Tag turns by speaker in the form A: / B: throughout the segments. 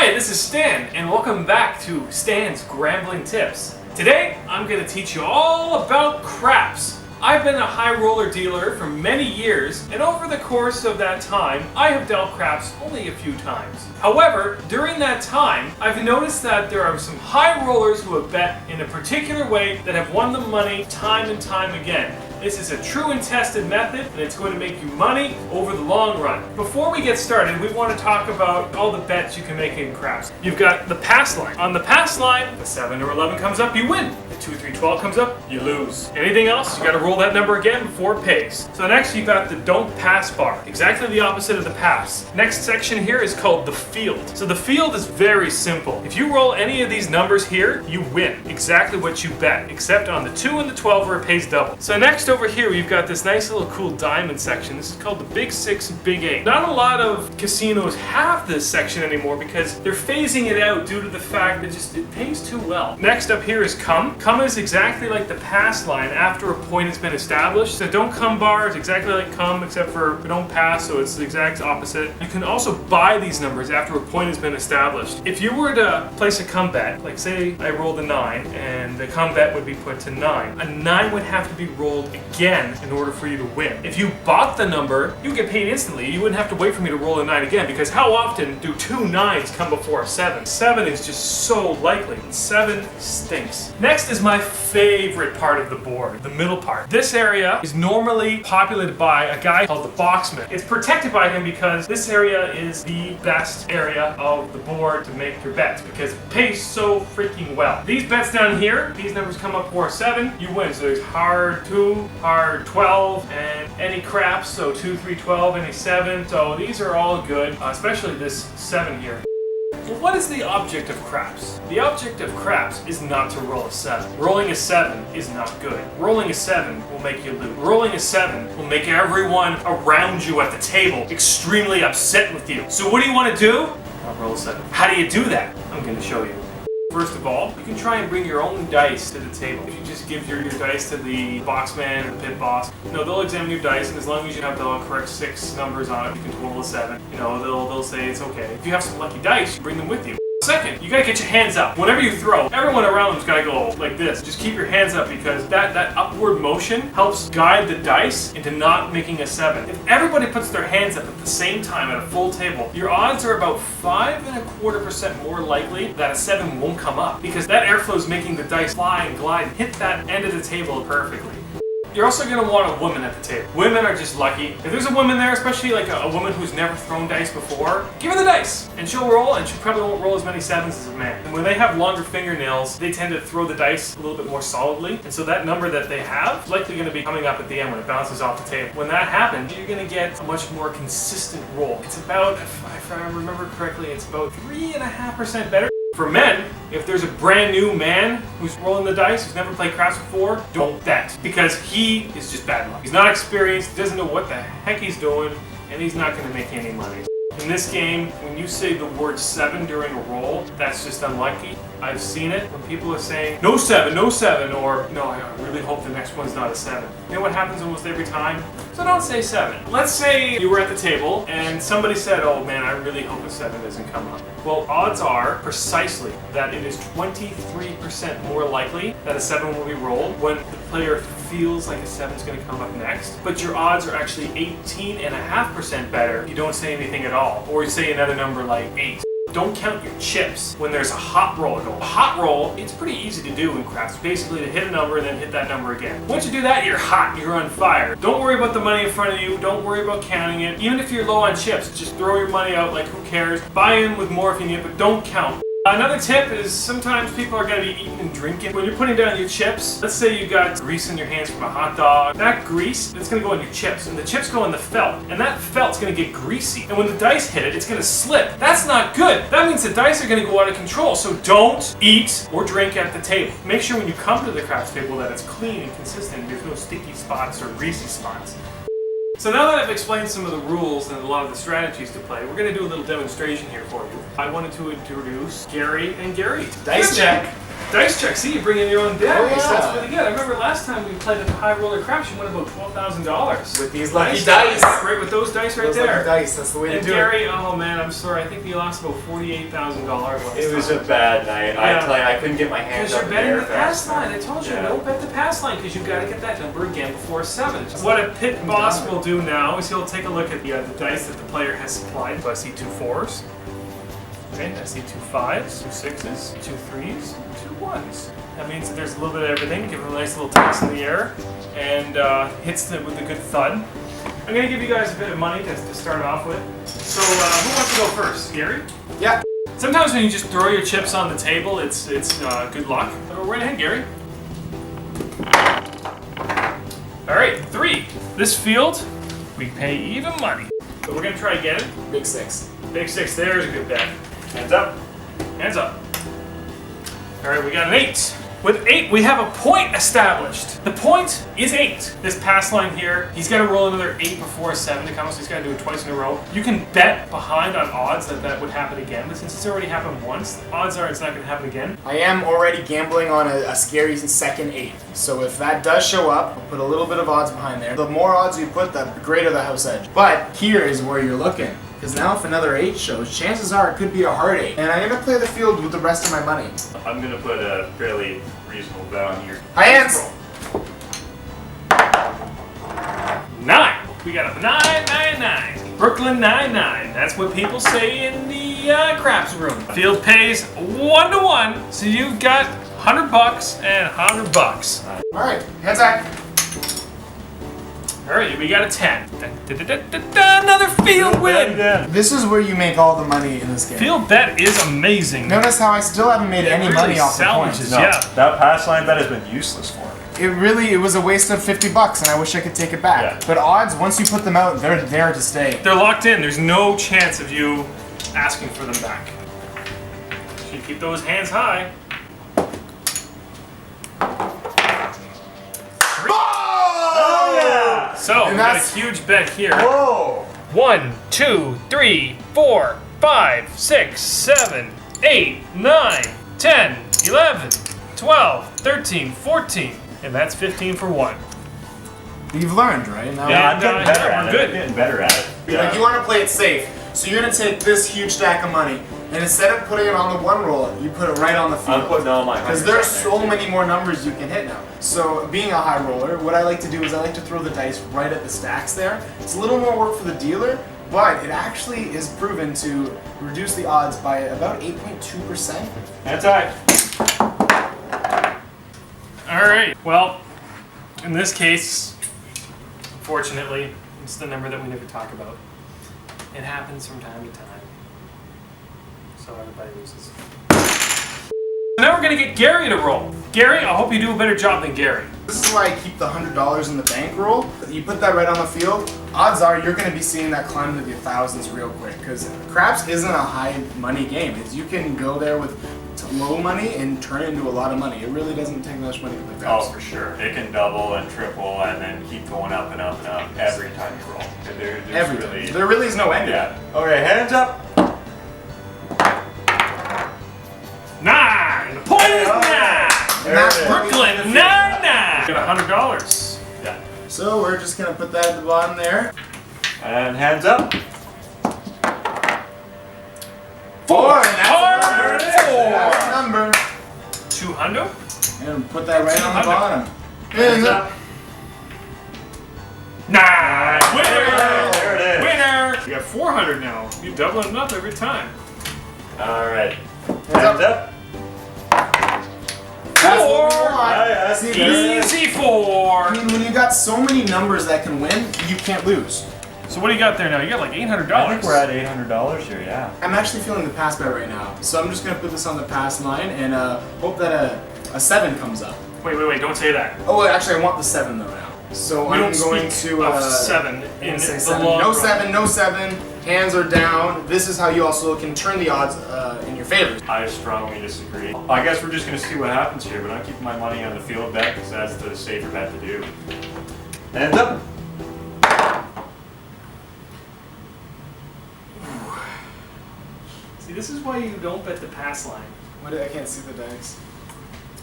A: Hi, this is Stan, and welcome back to Stan's Grambling Tips. Today, I'm going to teach you all about craps. I've been a high roller dealer for many years, and over the course of that time, I have dealt craps only a few times. However, during that time, I've noticed that there are some high rollers who have bet in a particular way that have won the money time and time again. This is a true and tested method, and it's going to make you money over the long run. Before we get started, we want to talk about all the bets you can make in craps. You've got the pass line. On the pass line, the 7 or 11 comes up, you win. The 2, 3, 12 comes up, you lose. Anything else, you got to roll that number again before it pays. So next, you've got the don't pass bar. Exactly the opposite of the pass. Next section here is called the field. So the field is very simple. If you roll any of these numbers here, you win exactly what you bet, except on the 2 and the 12 where it pays double. So next over here, we've got this nice little cool diamond section. This is called the Big 6 and Big 8. Not a lot of casinos have this section anymore because they're phasing it out due to the fact that it pays too well. Next up here is come. Come is exactly like the pass line after a point has been established. The don't come bar is exactly like come except for don't pass, so it's the exact opposite. You can also buy these numbers after a point has been established. If you were to place a come bet, like say I rolled a 9 and the come bet would be put to 9, a 9 would have to be rolled again in order for you to win. If you bought the number, you get paid instantly. You wouldn't have to wait for me to roll a 9 again, because how often do 2 9s come before a 7? 7 is just so likely. 7 stinks. Next is my favorite part of the board, the middle part. This area is normally populated by a guy called the boxman. It's protected by him because this area is the best area of the board to make your bets because it pays so freaking well. These bets down here, these numbers come up for a 7, you win. So there's hard 2, hard 12, and any craps, so 2, 3, 12, any 7. So these are all good, especially this 7 here. Well, what is the object of craps? The object of craps is not to roll a 7. Rolling a 7 is not good. Rolling a 7 will make you lose. Rolling a 7 will make everyone around you at the table extremely upset with you. So what do you want to do? I'll roll a 7. How do you do that? I'm going to show you. First of all, you can try and bring your own dice to the table. If you just give your dice to the boxman or the pit boss, they'll examine your dice, and as long as you have the correct 6 numbers on it, you can total a 7. They'll say it's okay. If you have some lucky dice, you bring them with you. Second, you gotta get your hands up. Whenever you throw, everyone around them's gotta go like this. Just keep your hands up because that upward motion helps guide the dice into not making a 7. If everybody puts their hands up at the same time at a full table, your odds are about 5.25% more likely that a 7 won't come up because that airflow is making the dice fly and glide and hit that end of the table perfectly. You're also going to want a woman at the table. Women are just lucky. If there's a woman there, especially like a woman who's never thrown dice before, give her the dice and she'll roll, and she probably won't roll as many 7s as a man. And when they have longer fingernails, they tend to throw the dice a little bit more solidly, and so that number that they have is likely going to be coming up at the end when it bounces off the table. When that happens, you're going to get a much more consistent roll. It's about, if I remember correctly, it's about 3.5% better. For men, if there's a brand new man who's rolling the dice, who's never played craps before, don't bet. Because he is just bad luck. He's not experienced, he doesn't know what the heck he's doing, and he's not going to make any money. In this game, when you say the word 7 during a roll, that's just unlucky. I've seen it when people are saying, no 7, or no, I really hope the next one's not a 7. You know what happens almost every time? So don't say 7. Let's say you were at the table and somebody said, oh man, I really hope a 7 doesn't come up. Well, odds are precisely that it is 23% more likely that a 7 will be rolled when the player feels like a 7 is going to come up next. But your odds are actually 18.5% better if you don't say anything at all, or you say another number like 8. Don't count your chips when there's a hot roll to go. A hot roll, it's pretty easy to do in craps. Basically to hit a number and then hit that number again. Once you do that, you're hot, you're on fire. Don't worry about the money in front of you. Don't worry about counting it. Even if you're low on chips, just throw your money out like who cares. Buy in with more if you need it, but don't count. Another tip is sometimes people are going to be eating and drinking. When you're putting down your chips, let's say you got grease in your hands from a hot dog. That grease, it's going to go in your chips, and the chips go in the felt, and that felt's going to get greasy. And when the dice hit it, it's going to slip. That's not good. That means the dice are going to go out of control. So don't eat or drink at the table. Make sure when you come to the craps table that it's clean and consistent. There's no sticky spots or greasy spots. So now that I've explained some of the rules and a lot of the strategies to play, we're going to do a little demonstration here for you. I wanted to introduce Gary and Gary.
B: Dice check.
A: Dice check. See, you bring in your own deck.
B: Oh, yeah.
A: That's really good. I remember last time we played at the High Roller Craps, you won about $12,000
B: with these lucky dice.
A: Right, with those dice right there.
B: Lucky dice. That's the way to do
A: Gary,
B: it.
A: oh man, I'm sorry. I think we lost about $48,000 last time.
C: It was a bad night. I couldn't get my hands
A: Because
C: up
A: you're
C: in the
A: betting
C: air
A: the
C: fast
A: pass line. I
C: enough.
A: told you,
C: Yeah.
A: don't bet the pass line because you've got to get that number again before 7. What a pit boss will do now is he'll take a look at the dice that the player has supplied. So I see 2 4s. Okay, I see 2 5s, 2 6s, 2 3s, 2 1s. That means that there's a little bit of everything. Give him a nice little toss in the air and hits it with a good thud. I'm going to give you guys a bit of money to start off with. So who wants to go first? Gary?
B: Yeah.
A: Sometimes when you just throw your chips on the table, it's good luck. So right ahead, Gary. All right, 3. This field, we pay even money. So we're gonna try again.
B: Big 6.
A: Big 6. There's a good bet.
C: Hands up.
A: Hands up. All right, we got an 8. With 8, we have a point established. The point is 8. This pass line here, he's got to roll another 8 before a 7 to come, so he's got to do it twice in a row. You can bet behind on odds that would happen again, but since it's already happened once, the odds are it's not going to happen again.
B: I am already gambling on a scary second 8. So if that does show up, I'll put a little bit of odds behind there. The more odds you put, the greater the house edge. But here is where you're looking. Because now if another 8 shows, chances are it could be a hard 8. And I'm going to play the field with the rest of my money.
C: I'm gonna put a fairly reasonable bet on here.
B: High hands!
A: 9. We got a 999. Brooklyn 99. That's what people say in the craps room. Field pays 1 to 1, so you've got $100 and $100.
B: Alright, hands high.
A: All right, we got a 10. Another field win.
B: This is where you make all the money in this game.
A: Field bet is amazing.
B: Notice how I still haven't made any
A: really
B: money off the
A: salvages,
B: points.
C: No,
A: yeah.
C: that pass line bet has been useless for me.
B: It was a waste of $50 and I wish I could take it back.
C: Yeah.
B: But odds, once you put them out, they're there to stay.
A: They're locked in. There's no chance of you asking for them back. So you keep those hands high.
C: Oh yeah!
A: So we got a
B: that's-
A: huge bet here.
C: Whoa!
A: 1, 2, 3, 4, 5, 6, 7, 8, 9, 10, 11, 12, 13, 14. And that's 15 for 1.
B: You've learned, right? Now,
C: Yeah, I'm
A: And,
C: getting better
A: we're
C: at it.
A: good.
C: I'm getting better at it.
B: Like you want to play it safe. So you're going to take this huge stack of money, and instead of putting it on the one roll, you put it right on the field.
C: I'm putting all my
B: Because
C: hundreds
B: there's
C: on there,
B: so
C: too.
B: many more numbers you can hit now. So being a high roller, what I like to do is I like to throw the dice right at the stacks there. It's a little more work for the dealer, but it actually is proven to reduce the odds by about 8.2%.
C: Hands high.
A: All right. Well, in this case, unfortunately, it's the number that we never talk about. It happens from time to time. So everybody loses. Now we're gonna get Gary to roll. Gary, I hope you do a better job than Gary.
B: This is why I keep the $100 in the bankroll. You put that right on the field, odds are you're going to be seeing that climb to the thousands real quick. Because craps isn't a high money game. You can go there with low money and turn it into a lot of money. It really doesn't take much money to play craps.
C: Oh, for sure. It can double and triple and then keep going up and up and up every time you roll. There's
B: Every
C: really,
B: time. There really is no end.
C: yeah. Okay, hands up.
A: 9. The point is 9.
B: And that's
C: There it is.
A: Brooklyn 99. Got $100.
C: Yeah.
B: So we're just going to put that at the bottom there.
C: And hands up.
B: 4. And that's
A: Hard
B: the number.
A: 200.
B: And put that right on the
A: 200.
B: bottom.
C: Hands up.
A: 9. Winner.
C: There it is.
A: Winner. You got 400 now. You're doubling it up every time.
C: All right.
B: Hands
C: Hands
B: up.
C: up.
B: That's what we
A: 4.
B: want. See, this is-
A: Easy 4.
B: I mean, when you got so many numbers that can win, you can't lose.
A: So what do you got there now? You got like $800.
C: I think we're at $800 here, yeah.
B: I'm actually feeling the pass bet right now. So I'm just going to put this on the pass line and hope that a 7 comes up.
A: Wait, don't say that.
B: Oh, wait, actually, I want the 7 though now. So
A: We
B: I'm
A: don't
B: going
A: speak
B: to
A: of 7
B: I'm
A: in
B: gonna say
A: the
B: 7.
A: long
B: No
A: run.
B: 7, no 7. Hands are down. This is how you also can turn the odds in your favor.
C: I strongly disagree. I guess we're just going to see what happens here, but I'm keeping my money on the field bet because that's the safer bet to do. Hands up.
A: See, this is why you don't bet the pass line.
B: What? I can't see the dice.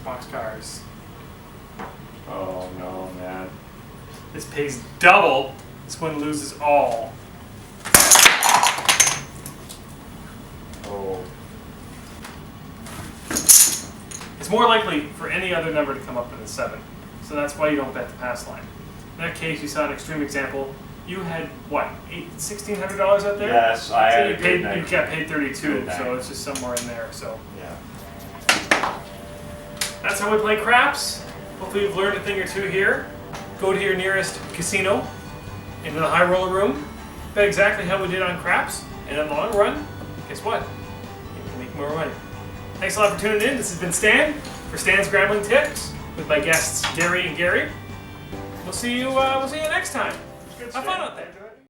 A: boxcars.
C: Oh no, man.
A: This pays double. This one loses all.
C: Oh.
A: It's more likely for any other number to come up than a 7. So that's why you don't bet the pass line. In that case, you saw an extreme example. You had, what, $1,600 out there?
C: Yes, I had
A: so
C: a good night.
A: you got paid 32,
C: Good night.
A: so it's just somewhere in there. So
C: Yeah.
A: that's how we play craps. Hopefully you've learned a thing or two here. Go to your nearest casino, into the high roller room, bet exactly how we did on craps, and in the long run, guess what? You can make more money. Thanks a lot for tuning in. This has been Stan for Stan's Scrambling Tips with my guests Gary and Gary. We'll see you next time. Have fun out there.